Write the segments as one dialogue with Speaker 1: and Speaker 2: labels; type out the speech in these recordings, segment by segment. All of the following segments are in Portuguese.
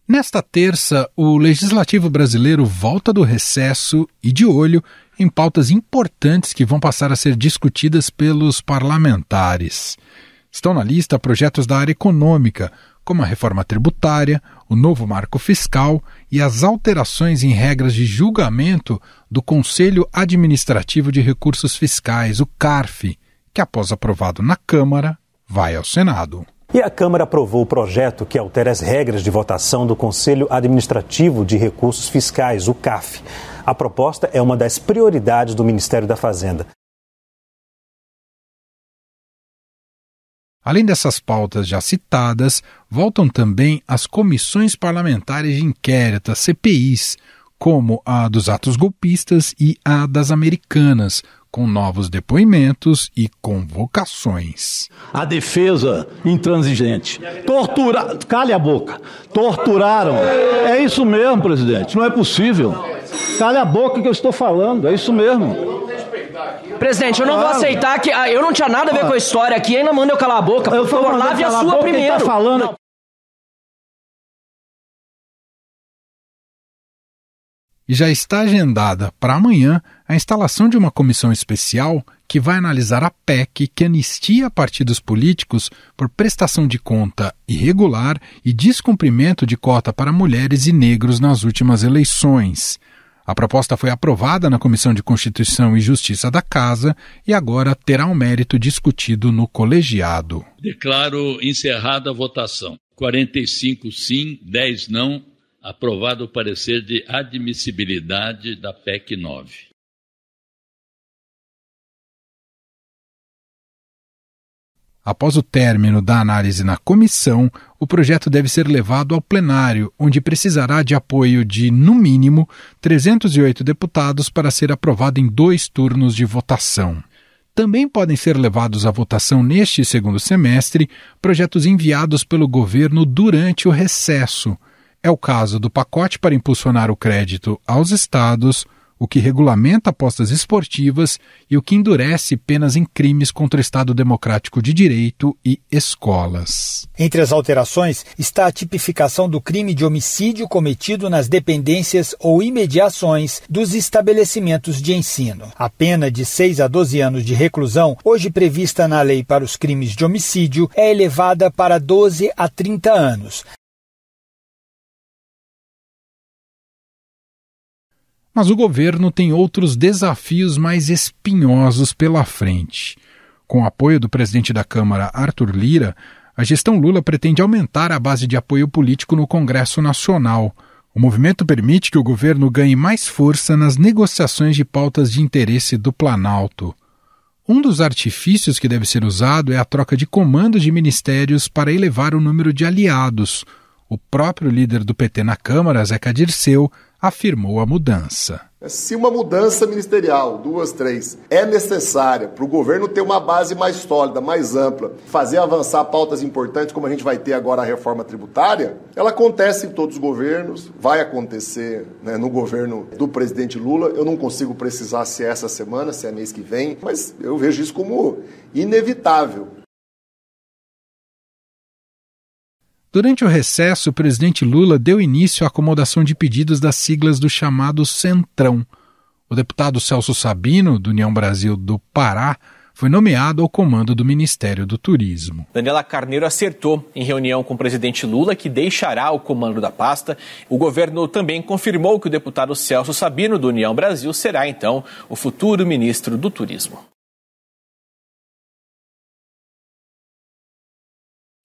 Speaker 1: Nesta terça, o Legislativo brasileiro volta do recesso e de olho em pautas importantes que vão passar a ser discutidas pelos parlamentares. Estão na lista projetos da área econômica, como a reforma tributária, o novo marco fiscal e as alterações em regras de julgamento do Conselho Administrativo de Recursos Fiscais, o CARF, que após aprovado na Câmara, vai ao Senado.
Speaker 2: E a Câmara aprovou o projeto que altera as regras de votação do Conselho Administrativo de Recursos Fiscais, o CAF. A proposta é uma das prioridades do Ministério da Fazenda.
Speaker 1: Além dessas pautas já citadas, voltam também as comissões parlamentares de inquérito, as CPIs, como a dos atos golpistas e a das Americanas, com novos depoimentos e convocações.
Speaker 3: A defesa intransigente. Cale a boca. Torturaram. É isso mesmo, presidente. Não é possível. Cale a boca que eu estou falando. É isso mesmo.
Speaker 4: Presidente, eu não vou aceitar que... eu não tinha nada a ver com a história aqui, ainda manda eu calar a boca. Por favor, lave a sua primeiro.
Speaker 3: Tá falando...
Speaker 1: E já está agendada para amanhã a instalação de uma comissão especial que vai analisar a PEC que anistia partidos políticos por prestação de conta irregular e descumprimento de cota para mulheres e negros nas últimas eleições. A proposta foi aprovada na Comissão de Constituição e Justiça da Casa e agora terá um mérito discutido no colegiado.
Speaker 5: Declaro encerrada a votação. 45 sim, 10 não. Aprovado o parecer de admissibilidade da PEC 9.
Speaker 1: Após o término da análise na comissão, o projeto deve ser levado ao plenário, onde precisará de apoio de, no mínimo, 308 deputados para ser aprovado em 2 turnos de votação. Também podem ser levados à votação neste segundo semestre projetos enviados pelo governo durante o recesso. É o caso do pacote para impulsionar o crédito aos estados, o que regulamenta apostas esportivas e o que endurece penas em crimes contra o Estado Democrático de Direito e escolas.
Speaker 6: Entre as alterações está a tipificação do crime de homicídio cometido nas dependências ou imediações dos estabelecimentos de ensino. A pena de 6 a 12 anos de reclusão, hoje prevista na lei para os crimes de homicídio, é elevada para 12 a 30 anos.
Speaker 1: Mas o governo tem outros desafios mais espinhosos pela frente. Com o apoio do presidente da Câmara, Arthur Lira, a gestão Lula pretende aumentar a base de apoio político no Congresso Nacional. O movimento permite que o governo ganhe mais força nas negociações de pautas de interesse do Planalto. Um dos artifícios que deve ser usado é a troca de comandos de ministérios para elevar o número de aliados. O próprio líder do PT na Câmara, Zeca Dirceu, afirmou a mudança.
Speaker 7: Se uma mudança ministerial, 2, 3, é necessária para o governo ter uma base mais sólida, mais ampla, fazer avançar pautas importantes, como a gente vai ter agora a reforma tributária, ela acontece em todos os governos, vai acontecer, né, no governo do presidente Lula. Eu não consigo precisar se é essa semana, se é mês que vem, mas eu vejo isso como inevitável.
Speaker 1: Durante o recesso, o presidente Lula deu início à acomodação de pedidos das siglas do chamado Centrão. O deputado Celso Sabino, do União Brasil do Pará, foi nomeado ao comando do Ministério do Turismo.
Speaker 8: Daniela Carneiro acertou em reunião com o presidente Lula que deixará o comando da pasta. O governo também confirmou que o deputado Celso Sabino, do União Brasil, será então o futuro ministro do Turismo.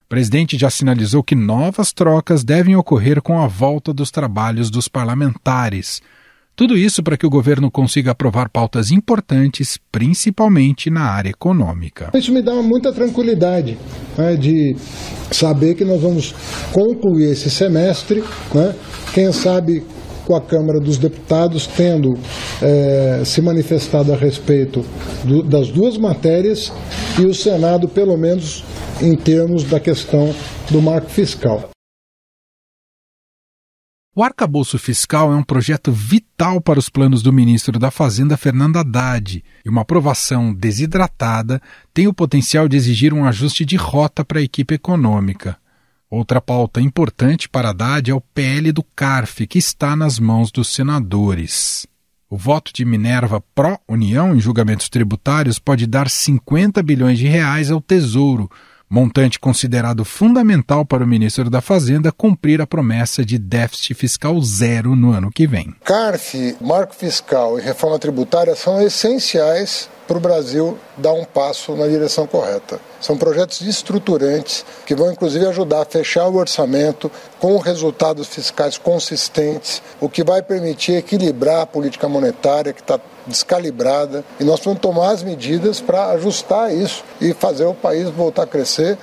Speaker 1: O presidente já sinalizou que novas trocas devem ocorrer com a volta dos trabalhos dos parlamentares. Tudo isso para que o governo consiga aprovar pautas importantes, principalmente na área econômica.
Speaker 9: Isso me dá muita tranquilidade, né, de saber que nós vamos concluir esse semestre, né, quem sabe com a Câmara dos Deputados tendo se manifestado a respeito das 2 matérias e o Senado, pelo menos, em termos da questão do marco fiscal.
Speaker 1: O arcabouço fiscal é um projeto vital para os planos do ministro da Fazenda, Fernando Haddad, e uma aprovação desidratada tem o potencial de exigir um ajuste de rota para a equipe econômica. Outra pauta importante para Haddad é o PL do CARF, que está nas mãos dos senadores. O voto de Minerva pró-União em julgamentos tributários pode dar 50 bilhões de reais ao Tesouro, montante considerado fundamental para o ministro da Fazenda cumprir a promessa de déficit fiscal zero no ano que vem.
Speaker 9: CARF, marco fiscal e reforma tributária são essenciais para o Brasil dar um passo na direção correta. São projetos estruturantes que vão, inclusive, ajudar a fechar o orçamento com resultados fiscais consistentes, o que vai permitir equilibrar a política monetária que está descalibrada. E nós vamos tomar as medidas para ajustar isso e fazer o país voltar a crescer.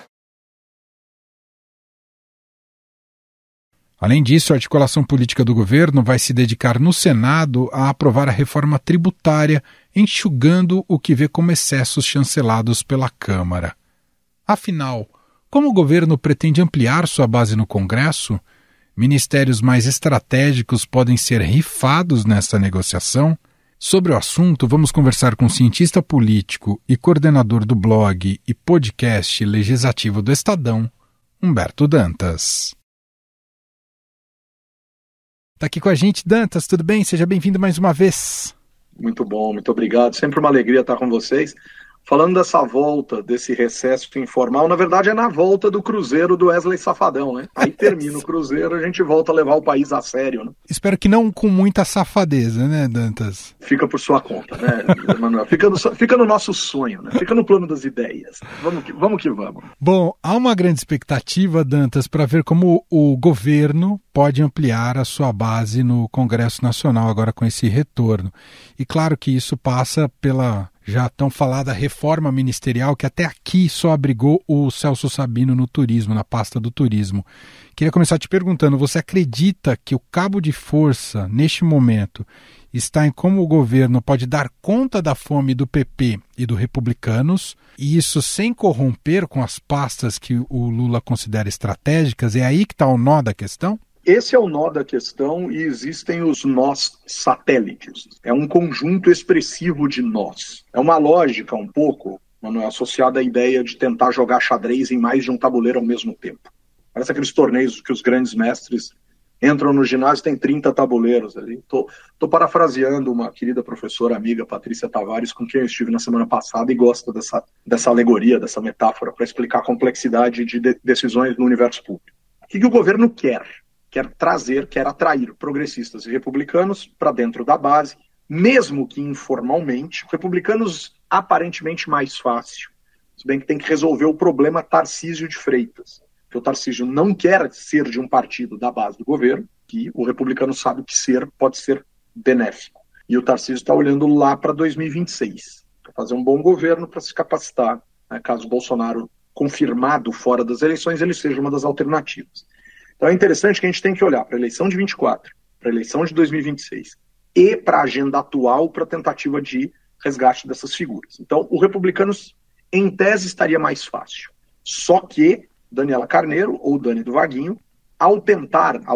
Speaker 1: Além disso, a articulação política do governo vai se dedicar no Senado a aprovar a reforma tributária, enxugando o que vê como excessos chancelados pela Câmara. Afinal, como o governo pretende ampliar sua base no Congresso? Ministérios mais estratégicos podem ser rifados nessa negociação? Sobre o assunto, vamos conversar com o cientista político e coordenador do blog e podcast legislativo do Estadão, Humberto Dantas. Está aqui com a gente, Dantas, tudo bem? Seja bem-vindo mais uma vez.
Speaker 10: Muito bom, muito obrigado. Sempre uma alegria estar com vocês. Falando dessa volta, desse recesso informal, na verdade é na volta do Cruzeiro do Wesley Safadão, né? Aí termina o Cruzeiro, a gente volta a levar o país a sério, né?
Speaker 1: Espero que não com muita safadeza, né, Dantas?
Speaker 10: Fica por sua conta, né, Emanuel? Fica no nosso sonho, né? Fica no plano das ideias. Vamos que vamos.
Speaker 1: Bom, há uma grande expectativa, Dantas, para ver como o governo pode ampliar a sua base no Congresso Nacional agora com esse retorno. E claro que isso passa pela já tão falada reforma ministerial que até aqui só abrigou o Celso Sabino no turismo, na pasta do turismo. Queria começar te perguntando, você acredita que o cabo de força, neste momento, está em como o governo pode dar conta da fome do PP e do Republicanos, e isso sem corromper com as pastas que o Lula considera estratégicas? É aí que está o nó da questão?
Speaker 10: Esse é o nó da questão e existem os nós satélites. É um conjunto expressivo de nós. É uma lógica um pouco, Manuel, associada à ideia de tentar jogar xadrez em mais de um tabuleiro ao mesmo tempo. Parece aqueles torneios que os grandes mestres entram no ginásio e tem 30 tabuleiros ali. Estou parafraseando uma querida professora amiga, Patrícia Tavares, com quem eu estive na semana passada e gosta dessa alegoria, dessa metáfora, para explicar a complexidade de decisões no universo público. O que o governo quer? Quer atrair progressistas e republicanos para dentro da base, mesmo que informalmente, republicanos aparentemente mais fácil, se bem que tem que resolver o problema Tarcísio de Freitas, que o Tarcísio não quer ser de um partido da base do governo, que o republicano sabe que pode ser benéfico. E o Tarcísio está olhando lá para 2026, para fazer um bom governo, para se capacitar, né, caso o Bolsonaro, confirmado fora das eleições, ele seja uma das alternativas. Então é interessante que a gente tem que olhar para a eleição de 24, para a eleição de 2026 e para a agenda atual para a tentativa de resgate dessas figuras. Então o Republicanos, em tese, estaria mais fácil. Só que Daniela Carneiro ou Dani do Vaguinho, ao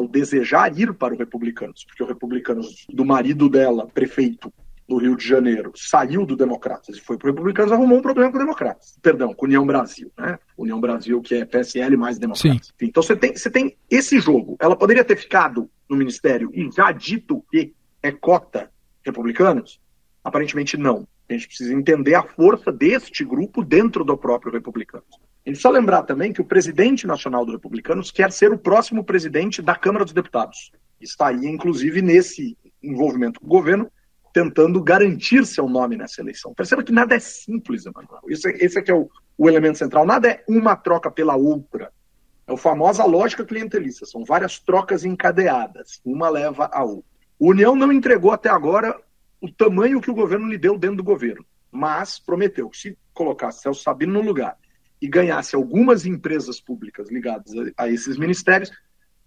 Speaker 10: desejar ir para o Republicanos, porque o Republicanos do marido dela, prefeito do Rio de Janeiro, saiu do Democratas e foi para o Republicanos, arrumou um problema com o Democratas. Perdão, com União Brasil, né? União Brasil, que é PSL mais Democratas. Enfim, então você tem esse jogo. Ela poderia ter ficado no Ministério e já dito que é cota Republicanos? Aparentemente não. A gente precisa entender a força deste grupo dentro do próprio Republicanos. A gente precisa lembrar também que o presidente nacional do Republicanos quer ser o próximo presidente da Câmara dos Deputados. Está aí, inclusive, nesse envolvimento com o governo, tentando garantir seu nome nessa eleição. Perceba que nada é simples, Emanuel. Esse é que é o elemento central. Nada é uma troca pela outra. É a famosa lógica clientelista. São várias trocas encadeadas. Uma leva a outra. O União não entregou até agora o tamanho que o governo lhe deu dentro do governo, mas prometeu que se colocasse Celso Sabino no lugar e ganhasse algumas empresas públicas ligadas a esses ministérios,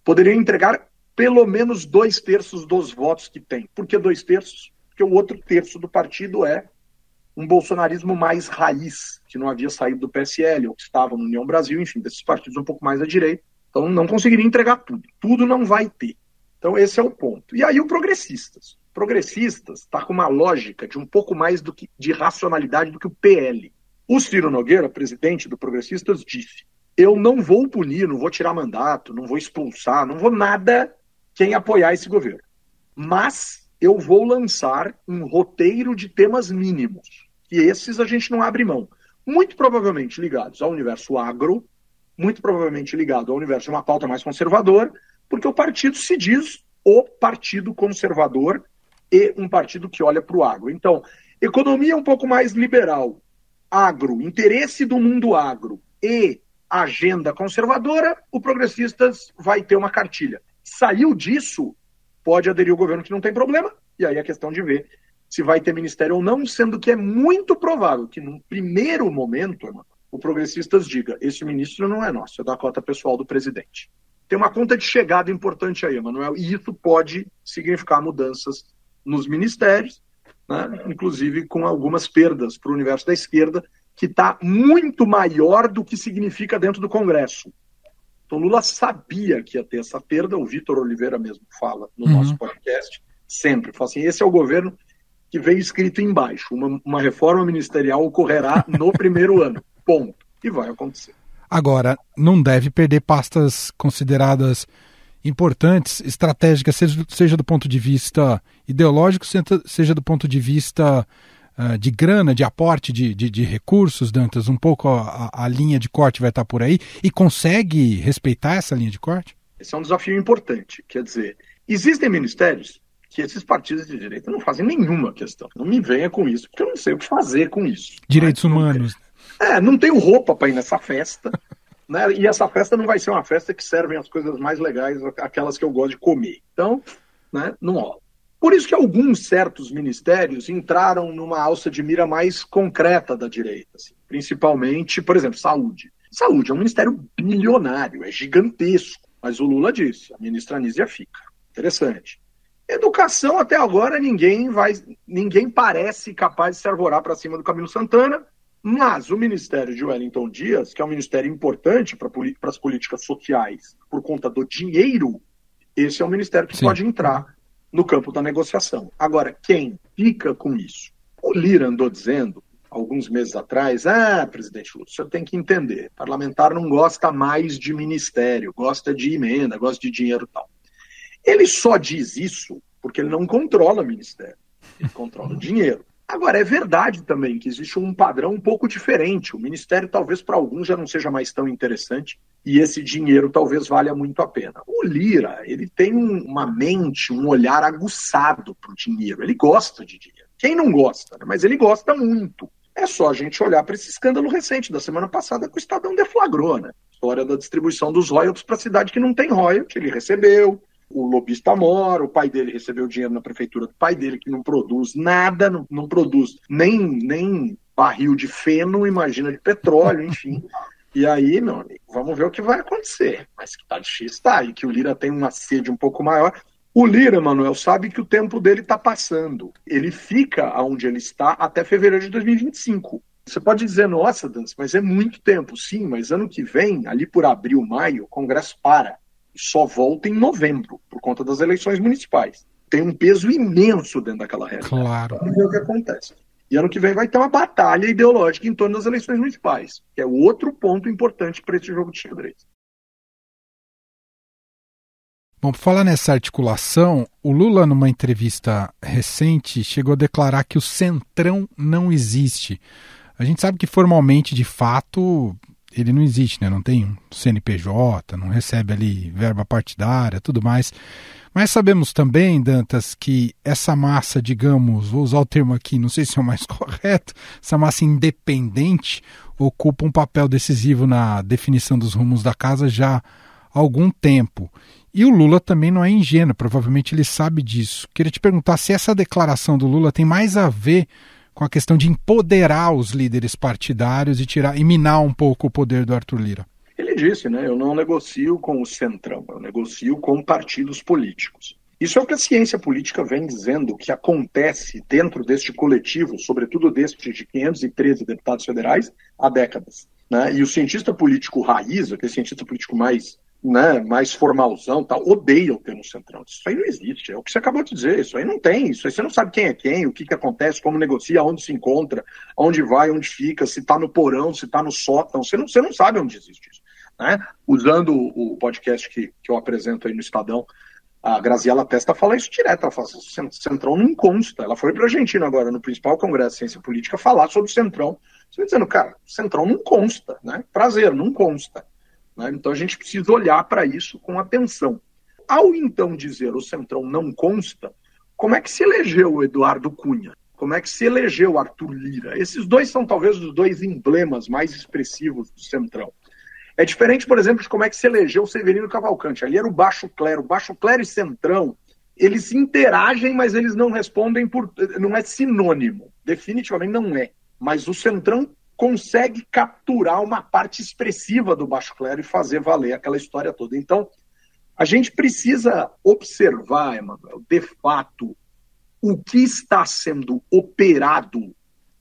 Speaker 10: poderia entregar pelo menos 2/3 dos votos que tem. Por que 2/3? Porque o outro terço do partido é um bolsonarismo mais raiz, que não havia saído do PSL, ou que estava no União Brasil, enfim, desses partidos um pouco mais à direita. Então não conseguiria entregar tudo. Tudo não vai ter. Então esse é o ponto. E aí o Progressistas. Progressistas está com uma lógica de um pouco mais de racionalidade do que o PL. O Ciro Nogueira, presidente do Progressistas, disse: eu não vou punir, não vou tirar mandato, não vou expulsar, não vou nada quem apoiar esse governo. Mas eu vou lançar um roteiro de temas mínimos, que esses a gente não abre mão. Muito provavelmente ligados ao universo agro, muito provavelmente ligado ao universo de uma pauta mais conservadora, porque o partido se diz o partido conservador e um partido que olha para o agro. Então, economia um pouco mais liberal, agro, interesse do mundo agro e agenda conservadora, o Progressistas vai ter uma cartilha. Saiu disso, pode aderir o governo que não tem problema, e aí é questão de ver se vai ter ministério ou não, sendo que é muito provável que num primeiro momento, o Progressistas diga, esse ministro não é nosso, é da cota pessoal do presidente. Tem uma conta de chegada importante aí, Emanuel, e isso pode significar mudanças nos ministérios, né, inclusive com algumas perdas para o universo da esquerda, que está muito maior do que significa dentro do Congresso. Então Lula sabia que ia ter essa perda, o Vitor Oliveira mesmo fala no nosso podcast, sempre, fala assim, esse é o governo que veio escrito embaixo, uma reforma ministerial ocorrerá no primeiro ano, ponto, e vai acontecer.
Speaker 1: Agora, não deve perder pastas consideradas importantes, estratégicas, seja do ponto de vista ideológico, seja do ponto de vista de grana, de aporte de recursos, Dantas, um pouco a linha de corte vai estar por aí, e consegue respeitar essa linha de corte?
Speaker 10: Esse é um desafio importante, quer dizer, existem ministérios que esses partidos de direita não fazem nenhuma questão, não me venha com isso, porque eu não sei o que fazer com isso.
Speaker 1: Direitos humanos.
Speaker 10: Não tenho roupa para ir nessa festa, né? E essa festa não vai ser uma festa que servem as coisas mais legais, aquelas que eu gosto de comer, então, né, não rola. Por isso que alguns certos ministérios entraram numa alça de mira mais concreta da direita, assim, principalmente, por exemplo, saúde. Saúde é um ministério bilionário, é gigantesco, mas o Lula disse, a ministra Anísia fica. Interessante. Educação, até agora, ninguém parece capaz de se arvorar para cima do Camilo Santana, mas o ministério de Wellington Dias, que é um ministério importante para as políticas sociais, por conta do dinheiro, esse é um ministério que pode entrar no campo da negociação. Agora, quem fica com isso? O Lira andou dizendo, alguns meses atrás, presidente Lula, o senhor tem que entender, parlamentar não gosta mais de ministério, gosta de emenda, gosta de dinheiro e tal. Ele só diz isso porque ele não controla ministério, ele controla o dinheiro. Agora, é verdade também que existe um padrão um pouco diferente. O ministério talvez para alguns já não seja mais tão interessante e esse dinheiro talvez valha muito a pena. O Lira, ele tem uma mente, um olhar aguçado para o dinheiro. Ele gosta de dinheiro. Quem não gosta, né? Mas ele gosta muito. É só a gente olhar para esse escândalo recente da semana passada que o Estadão deflagrou, né? História da distribuição dos royalties para a cidade que não tem royalties, ele recebeu. O lobista mora, o pai dele recebeu dinheiro na prefeitura do pai dele, que não produz nada, não produz nem barril de feno, imagina de petróleo, enfim. E aí, meu amigo, vamos ver o que vai acontecer. Mas que tá difícil, tá. E que o Lira tem uma sede um pouco maior. O Lira, Manuel, sabe que o tempo dele está passando. Ele fica onde ele está até fevereiro de 2025. Você pode dizer, nossa, Dantas, mas é muito tempo. Sim, mas ano que vem, ali por abril, maio, o Congresso para. Só volta em novembro, por conta das eleições municipais. Tem um peso imenso dentro daquela regra.
Speaker 1: Claro.
Speaker 10: Vamos ver o que acontece. E ano que vem vai ter uma batalha ideológica em torno das eleições municipais, que é outro ponto importante para esse jogo de xadrez.
Speaker 1: Bom, por falar nessa articulação, o Lula, numa entrevista recente, chegou a declarar que o centrão não existe. A gente sabe que formalmente, de fato, ele não existe, né? Não tem um CNPJ, não recebe ali verba partidária, tudo mais. Mas sabemos também, Dantas, que essa massa, digamos, vou usar o termo aqui, não sei se é o mais correto, essa massa independente ocupa um papel decisivo na definição dos rumos da casa já há algum tempo. E o Lula também não é ingênuo, provavelmente ele sabe disso. Queria te perguntar se essa declaração do Lula tem mais a ver com a questão de empoderar os líderes partidários e minar um pouco o poder do Arthur Lira.
Speaker 10: Ele disse, né? Eu não negocio com o centrão, eu negocio com partidos políticos. Isso é o que a ciência política vem dizendo que acontece dentro deste coletivo, sobretudo deste de 513 deputados federais, há décadas. Né? E o cientista político raiz, aquele cientista político mais formalzão, tal, odeia o termo centrão. Isso aí não existe, é o que você acabou de dizer, isso aí não tem, isso aí você não sabe quem é quem, o que acontece, como negocia, onde se encontra, onde vai, onde fica, se está no porão, se está no sótão, você não sabe onde existe isso. né? Usando o podcast que eu apresento aí no Estadão, a Graziela Testa fala isso direto, ela fala assim, Centrão não consta. Ela foi para a Argentina agora, no principal congresso de ciência política, falar sobre o Centrão. Você vai dizendo, cara, o Centrão não consta, né? Prazer, não consta. Né? Então a gente precisa olhar para isso com atenção. Ao então dizer o Centrão não consta, como é que se elegeu o Eduardo Cunha? Como é que se elegeu o Arthur Lira? Esses dois são talvez os dois emblemas mais expressivos do Centrão. É diferente, por exemplo, de como é que se elegeu o Severino Cavalcante. Ali era o baixo clero. O baixo clero e Centrão, eles interagem, mas eles não respondem por... Não é sinônimo. Definitivamente não é. Mas o Centrão consegue capturar uma parte expressiva do baixo clero e fazer valer aquela história toda. Então, a gente precisa observar, Emanuel, de fato, o que está sendo operado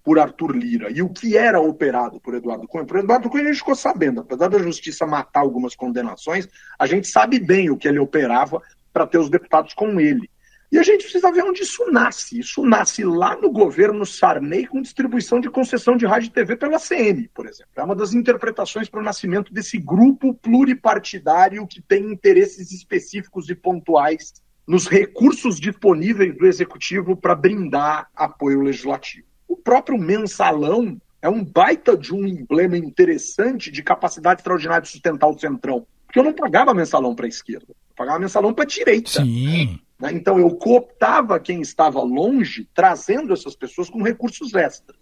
Speaker 10: por Arthur Lira e o que era operado por Eduardo Cunha. Por Eduardo Cunha a gente ficou sabendo, apesar da justiça matar algumas condenações, a gente sabe bem o que ele operava para ter os deputados com ele. E a gente precisa ver onde isso nasce. Isso nasce lá no governo Sarney com distribuição de concessão de rádio e TV pela CN, por exemplo. É uma das interpretações para o nascimento desse grupo pluripartidário que tem interesses específicos e pontuais nos recursos disponíveis do Executivo para brindar apoio legislativo. O próprio mensalão é um baita de um emblema interessante de capacidade extraordinária de sustentar o Centrão. Porque eu não pagava mensalão para a esquerda, eu pagava mensalão para a direita.
Speaker 1: Sim.
Speaker 10: Né? Então eu cooptava quem estava longe, trazendo essas pessoas com recursos extras.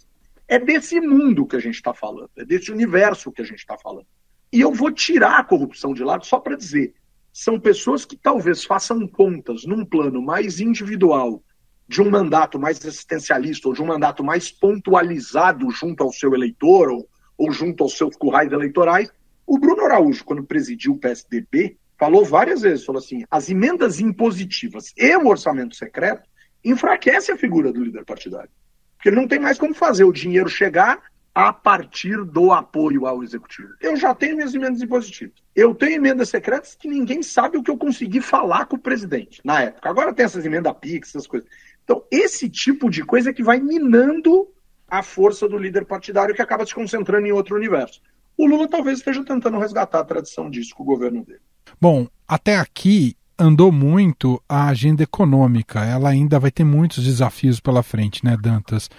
Speaker 10: É desse mundo que a gente está falando, é desse universo que a gente está falando. E eu vou tirar a corrupção de lado só para dizer, são pessoas que talvez façam contas num plano mais individual, de um mandato mais assistencialista ou de um mandato mais pontualizado junto ao seu eleitor ou junto aos seus currais eleitorais. O Bruno Araújo, quando presidiu o PSDB, falou várias vezes, falou assim, as emendas impositivas e o orçamento secreto enfraquecem a figura do líder partidário. Porque ele não tem mais como fazer o dinheiro chegar a partir do apoio ao executivo. Eu já tenho minhas emendas impositivas. Eu tenho emendas secretas que ninguém sabe o que eu consegui falar com o presidente na época. Agora tem essas emendas PIX, essas coisas. Então, esse tipo de coisa é que vai minando a força do líder partidário que acaba se concentrando em outro universo. O Lula talvez esteja tentando resgatar a tradição disso com o governo dele.
Speaker 1: Bom, até aqui andou muito a agenda econômica. Ela ainda vai ter muitos desafios pela frente, né, Dantas?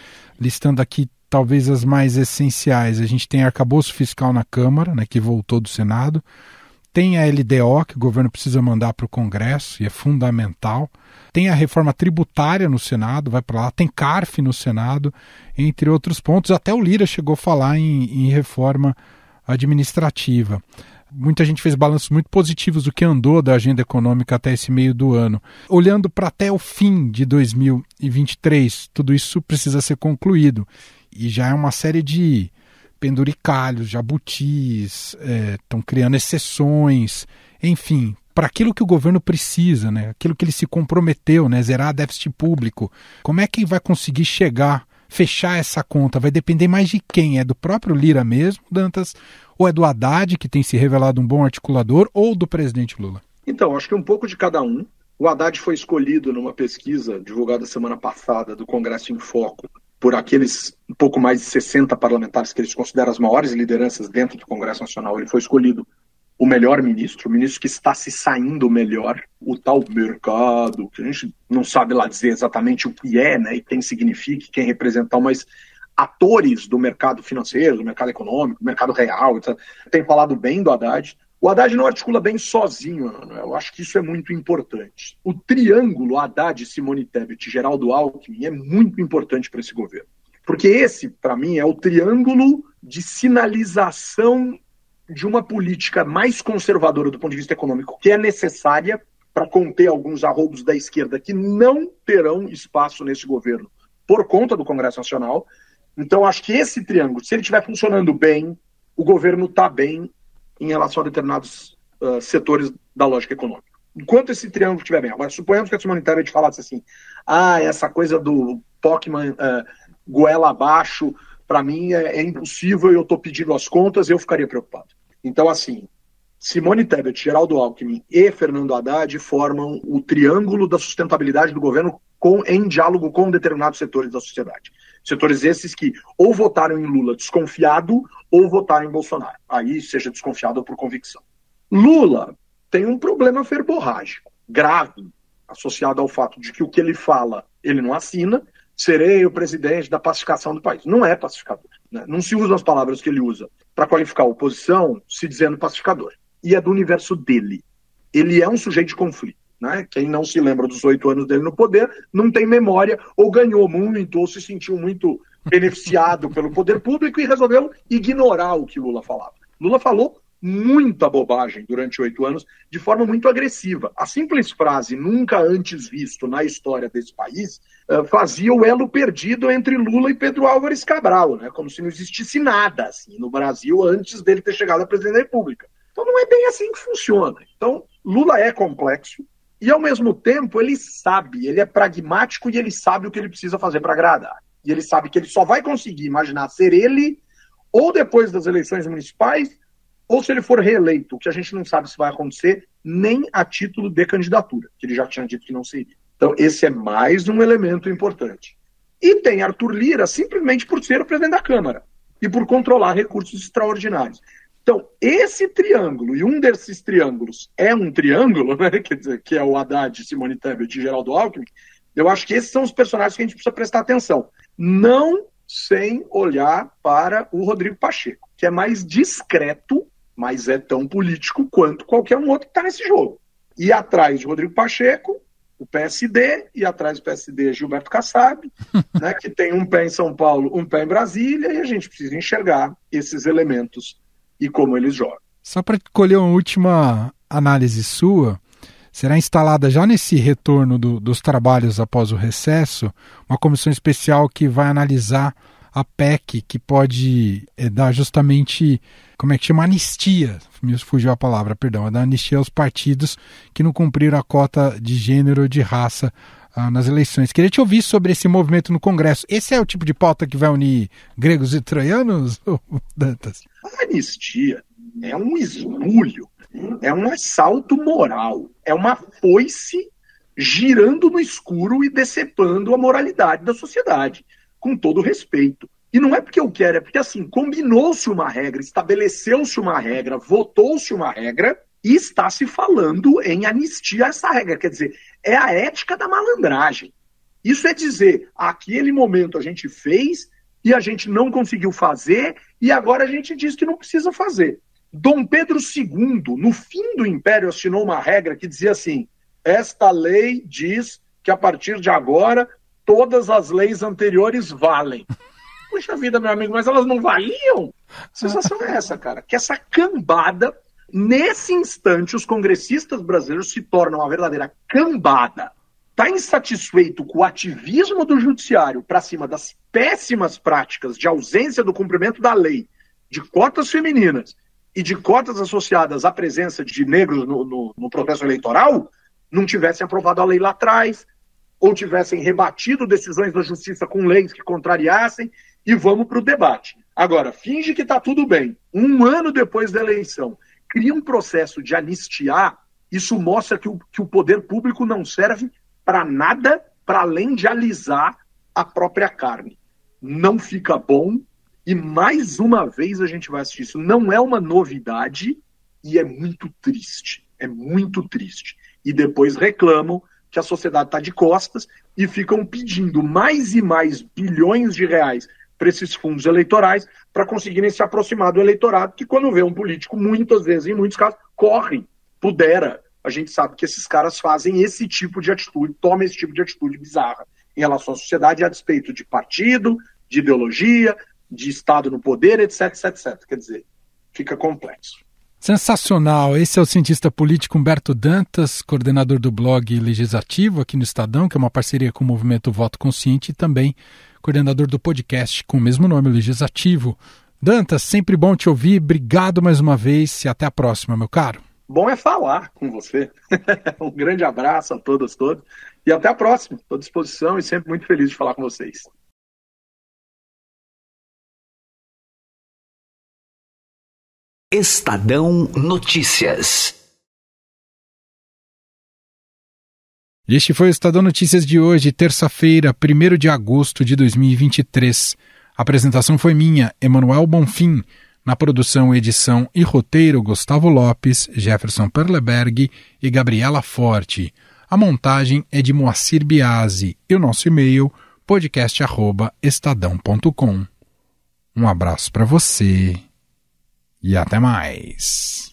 Speaker 1: Listando aqui talvez as mais essenciais. A gente tem arcabouço fiscal na Câmara, né, que voltou do Senado. Tem a LDO, que o governo precisa mandar para o Congresso, e é fundamental. Tem a reforma tributária no Senado, vai para lá. Tem CARF no Senado, entre outros pontos. Até o Lira chegou a falar em reforma administrativa. Muita gente fez balanços muito positivos do que andou da agenda econômica até esse meio do ano. Olhando para até o fim de 2023, tudo isso precisa ser concluído. E já é uma série de penduricalhos, jabutis, estão criando exceções, enfim, para aquilo que o governo precisa, né? Aquilo que ele se comprometeu, né? Zerar déficit público. Como é que vai conseguir fechar essa conta? Vai depender mais de quem? É do próprio Lira mesmo, Dantas? Ou é do Haddad, que tem se revelado um bom articulador, ou do presidente Lula?
Speaker 10: Então, acho que um pouco de cada um. O Haddad foi escolhido numa pesquisa divulgada semana passada do Congresso em Foco por aqueles um pouco mais de 60 parlamentares que eles consideram as maiores lideranças dentro do Congresso Nacional. Ele foi escolhido o melhor ministro, o ministro que está se saindo melhor, o tal mercado, que a gente não sabe lá dizer exatamente o que é, né, e quem significa, quem representa, mas atores do mercado financeiro, do mercado econômico, do mercado real, etc. Tem falado bem do Haddad. O Haddad não articula bem sozinho, eu acho que isso é muito importante. O triângulo Haddad, Simone Tebet e Geraldo Alckmin é muito importante para esse governo. Porque esse, para mim, é o triângulo de sinalização de uma política mais conservadora do ponto de vista econômico, que é necessária para conter alguns arroubos da esquerda que não terão espaço nesse governo por conta do Congresso Nacional. Então, acho que esse triângulo, se ele estiver funcionando bem, o governo está bem em relação a determinados setores da lógica econômica. Enquanto esse triângulo estiver bem. Agora, suponhamos que a Simone Tebet falasse assim, essa coisa do Pokémon goela abaixo, para mim é impossível e eu estou pedindo as contas, eu ficaria preocupado. Então, assim, Simone Tebet, Geraldo Alckmin e Fernando Haddad formam o triângulo da sustentabilidade do governo em diálogo com determinados setores da sociedade. Setores esses que ou votaram em Lula desconfiado ou votaram em Bolsonaro. Aí seja desconfiado ou por convicção. Lula tem um problema verborrágico grave, associado ao fato de que o que ele fala, ele não assina. Serei o presidente da pacificação do país. Não é pacificador. Né? Não se usam as palavras que ele usa para qualificar a oposição se dizendo pacificador. E é do universo dele. Ele é um sujeito de conflito. Né? Quem não se lembra dos 8 anos dele no poder não tem memória, ou ganhou muito, ou se sentiu muito beneficiado pelo poder público e resolveu ignorar o que Lula falava. Lula falou muita bobagem durante 8 anos, de forma muito agressiva. A simples frase, nunca antes visto na história desse país, fazia o elo perdido entre Lula e Pedro Álvares Cabral, né? Como se não existisse nada assim, no Brasil antes dele ter chegado à presidência da República. Então não é bem assim que funciona. Então Lula é complexo e, ao mesmo tempo, ele sabe, ele é pragmático e ele sabe o que ele precisa fazer para agradar. E ele sabe que ele só vai conseguir imaginar ser ele ou depois das eleições municipais ou se ele for reeleito, o que a gente não sabe se vai acontecer, nem a título de candidatura, que ele já tinha dito que não seria. Então, esse é mais um elemento importante. E tem Arthur Lira simplesmente por ser o presidente da Câmara e por controlar recursos extraordinários. Então, esse triângulo, e um desses triângulos é um triângulo, né, quer dizer, que é o Haddad, Simone Tebet e Geraldo Alckmin, eu acho que esses são os personagens que a gente precisa prestar atenção. Não sem olhar para o Rodrigo Pacheco, que é mais discreto, mas é tão político quanto qualquer um outro que está nesse jogo. E atrás de Rodrigo Pacheco, o PSD, e atrás do PSD Gilberto Kassab, né, que tem um pé em São Paulo, um pé em Brasília, e a gente precisa enxergar esses elementos e como eles jogam.
Speaker 1: Só para colher uma última análise sua, será instalada já nesse retorno dos trabalhos após o recesso, uma comissão especial que vai analisar a PEC, que pode dar justamente, como é que chama? Anistia, me fugiu a palavra, perdão, dar anistia aos partidos que não cumpriram a cota de gênero ou de raça nas eleições. Queria te ouvir sobre esse movimento no Congresso. Esse é o tipo de pauta que vai unir gregos e troianos, Dantas?
Speaker 10: A anistia é um esbulho, é um assalto moral, é uma foice girando no escuro e decepando a moralidade da sociedade, com todo respeito. E não é porque eu quero, é porque assim, combinou-se uma regra, estabeleceu-se uma regra, votou-se uma regra e está se falando em anistia a essa regra. Quer dizer, é a ética da malandragem. Isso é dizer, aquele momento a gente fez e a gente não conseguiu fazer e agora a gente diz que não precisa fazer. Dom Pedro II, no fim do Império, assinou uma regra que dizia assim, esta lei diz que a partir de agora todas as leis anteriores valem. Puxa vida, meu amigo, mas elas não valiam? A sensação é essa, cara, que essa cambada, nesse instante, os congressistas brasileiros se tornam uma verdadeira cambada. Está insatisfeito com o ativismo do judiciário para cima das péssimas práticas de ausência do cumprimento da lei, de cotas femininas e de cotas associadas à presença de negros no processo eleitoral, não tivessem aprovado a lei lá atrás, ou tivessem rebatido decisões da justiça com leis que contrariassem, e vamos para o debate. Agora, finge que está tudo bem. 1 ano depois da eleição, cria um processo de anistiar, isso mostra que o poder público não serve para nada, para além de alisar a própria carne. Não fica bom, e mais uma vez a gente vai assistir isso. Não é uma novidade, e é muito triste. É muito triste. E depois reclamam que a sociedade está de costas e ficam pedindo mais e mais bilhões de reais para esses fundos eleitorais para conseguirem se aproximar do eleitorado, que quando vê um político, muitas vezes, em muitos casos, corre, pudera. A gente sabe que esses caras fazem esse tipo de atitude, tomam esse tipo de atitude bizarra em relação à sociedade, a despeito de partido, de ideologia, de Estado no poder, etc, etc, etc. Quer dizer, fica complexo.
Speaker 1: Sensacional. Esse é o cientista político Humberto Dantas, coordenador do blog Legislativo aqui no Estadão, que é uma parceria com o Movimento Voto Consciente, e também coordenador do podcast com o mesmo nome, Legislativo. Dantas, sempre bom te ouvir. Obrigado mais uma vez e até a próxima, meu caro.
Speaker 10: Bom é falar com você. Um grande abraço a todos e até a próxima. Estou à disposição e sempre muito feliz de falar com vocês.
Speaker 11: Estadão Notícias.
Speaker 1: Este foi o Estadão Notícias de hoje, terça-feira, 1º de agosto de 2023. A apresentação foi minha, Emanuel Bonfim. Na produção, edição e roteiro, Gustavo Lopes, Jefferson Perleberg e Gabriela Forte. A montagem é de Moacir Biasi e o nosso e-mail, podcast@estadão.com. Um abraço para você e até mais.